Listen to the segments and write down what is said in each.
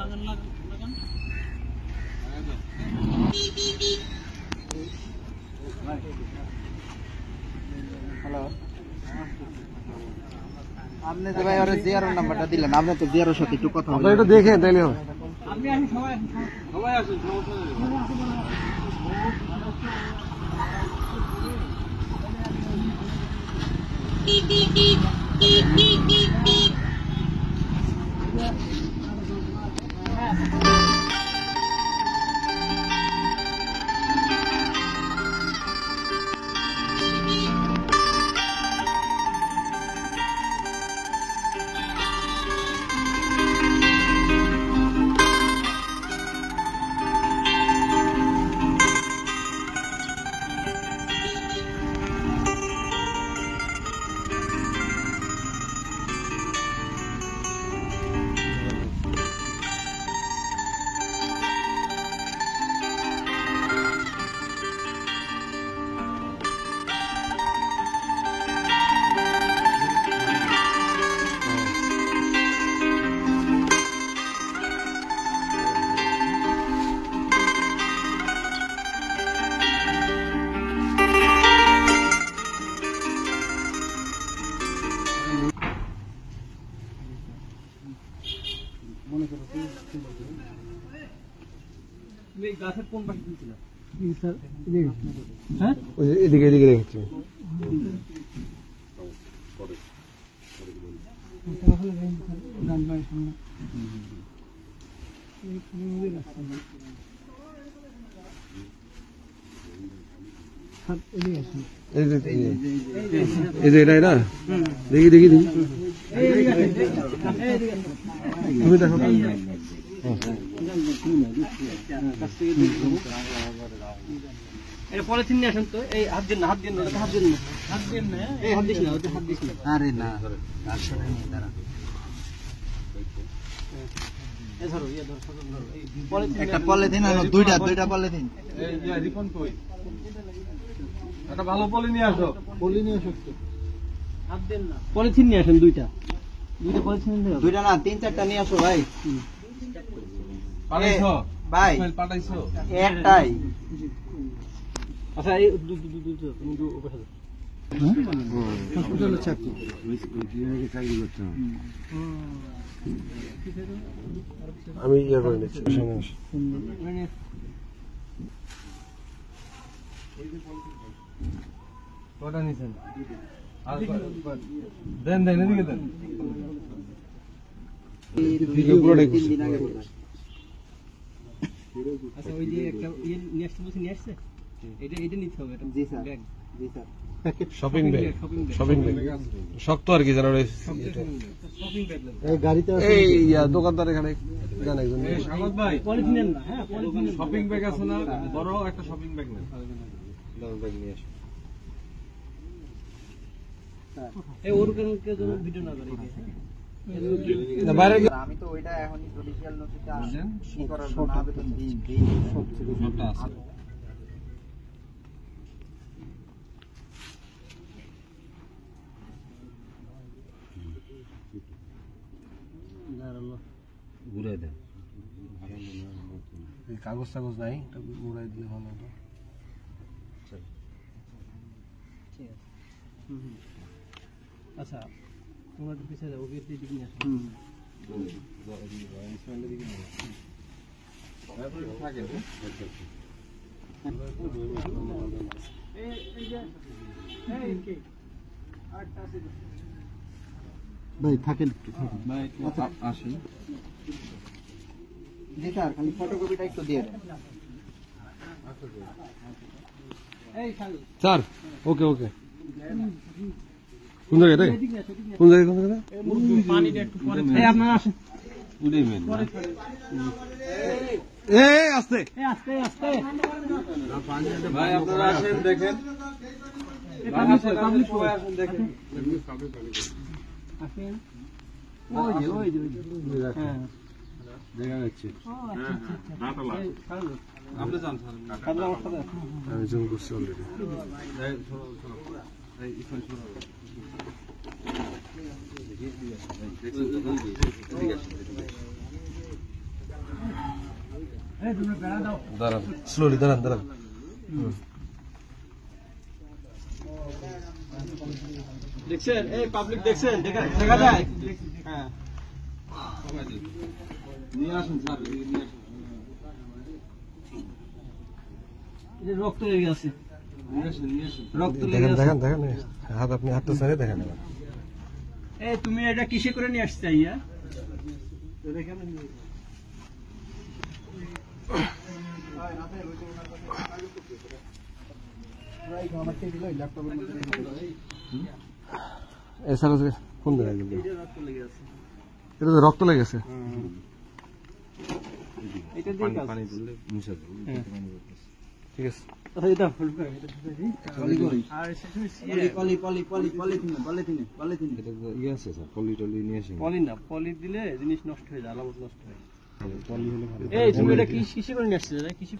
Hello, আপনি তো ভাই ওর জিয়ারোর নাম্বারটা দিলেন, আপনি তো জিয়ারোর সাথে একটু কথা বলেন, একটু দেখেন তাইলে হবে। আপনি আসুন, সবাই আসুন, সমস্যা নেই। গাছের কোন পাশে ছিল? হ্যাঁ, এদিকে এদিকে রেখেছি। এই যে এটাই না, দেখি দেখি দেখি তুমি দেখো। পলিথিন নিয়ে আসেন তো। এই হাত দিন না, হাত দিন না, হাত দিন না, হাত দিন না, এই হাত দিস না, হাত দিস না। আরে না, দাঁড়া, একটা পলিথিন আনো, দুইটা পলিথিন। একটা ভালো পলি নিয়ে আসো, পলি নিয়ে আসো। হাত দেন না, পলিথিন নিয়ে আসেন দুইটা পলিথিন নিয়ে আসো। দুইটা না, 3-4টা নিয়ে আসো ভাই। পাঠাইছো ভাই, পাঠাইছো একটাই। আচ্ছা, এই তুমি হসপিটালে চাকরি করতাম আমি, ইয়ে করে নিচ্ছি। কটা নিচ্ছেন? দেন দেন, এদিকে দেন। আচ্ছা, ওই যে একটা নিয়ে আসতে বলছি, নিয়ে আসছে, এটা নিতে হবে। Ji sir, ji sir. Shopping bag, shopping bag শক্ত আর কি জানো, এই দোকানদার এখানে জান একজন। স্বাগত ভাই, পলিথিন নেন না। হ্যাঁ, পলিথিন শপিং ব্যাগ আছে না, বড় একটা শপিং ব্যাগ নেন। ব্যাগ নিয়ে আসো। এই ওরকে জন্য ভিডিও না করে আমি তো ওইটা এখনই জুডিশিয়াল নোটিশে ই করার জন্য আবেদন দিই। সবটা আছে। ঘুরে দেন, কাগজ টাগজ নাই, ঘুরাই দিলে ভালো হতো। আচ্ছা, তোমরা পিছিয়ে যাও, ওকে দিকে নিয়ে আসো। ভাই থাকেন, আসেন। জি স্যার, খালি ফটোকপিটা একটু দিয়ে দেন। স্যার, ওকে ওকে। কোন জায়গায় রে? কোন জায়গায়? কোন জায়গায়? পানিটা একটু পরে। এই আপনারা আসেন। উড়ে মেন। এই আস্তে। এই আস্তে আস্তে। ভাই আপনারা আসেন, দেখেন। পাবলিক সবাই আসেন, দেখেন। আসেন। ওই যে হ্যাঁ, দেখা যাচ্ছে। আপনি যান স্যার। আমি জুম করছি অলরেডি। দাঁড়ান স্লোলি দাঁড়ান দাঁড়ান দেখছেন এই পাবলিক দেখছেন দেখা দেখা যায় হ্যাঁ নিয়ে আসুন স্যার নিয়ে আসুন এই রক্ত লেগে আছে নিয়ে আসুন রক্ত লেগে দেখেন আছে দেখেন দেখেন হাত আপনি হাতটা ছেড়ে দেখেন এবার এই তুমি এটা কিসে করে নিয়ে আসছ আইয়া এটা কেন এছাড়া কোন জায়গায় গেল এই যে রক্ত লেগে আছে এটা তো রক্ত লেগেছে এটা দিয়ে কাজ পানি দিলে মুছে ঠিক আছে আচ্ছা এটা ফুল করে এটা দিই আর শেষে পলিথিনে এটা তো ইয়ে আছে স্যার, পলি টলি নিয়ে আসেন। পলি না পলি দিলে জিনিস নষ্ট হয়ে যায় আলামত নষ্ট হয় পলি হলে ভালো। এই তুমি এটা কিসে করে নিয়ে আসছো দাদা কিসে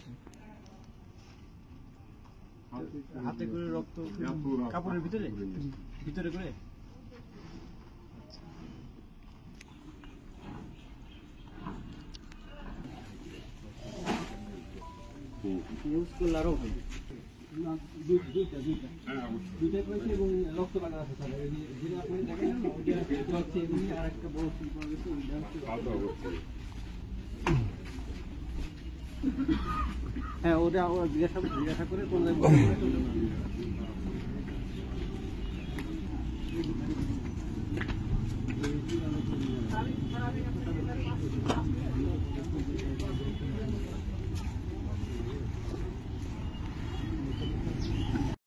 হাতে করে রক্ত কাপড়ের ভিতরে ভিতরে করে ইউজ করলে আরো হয় না দুইটা করেছে এবং রক্ত লাগা আছে স্যার যেটা আপনি দেখেন না ওইটা হচ্ছে এমনি আর একটা বড় ফুল পাওয়া গেছে ওইটা হচ্ছে হ্যাঁ ওটা জিজ্ঞাসা করে কোন জায়গায়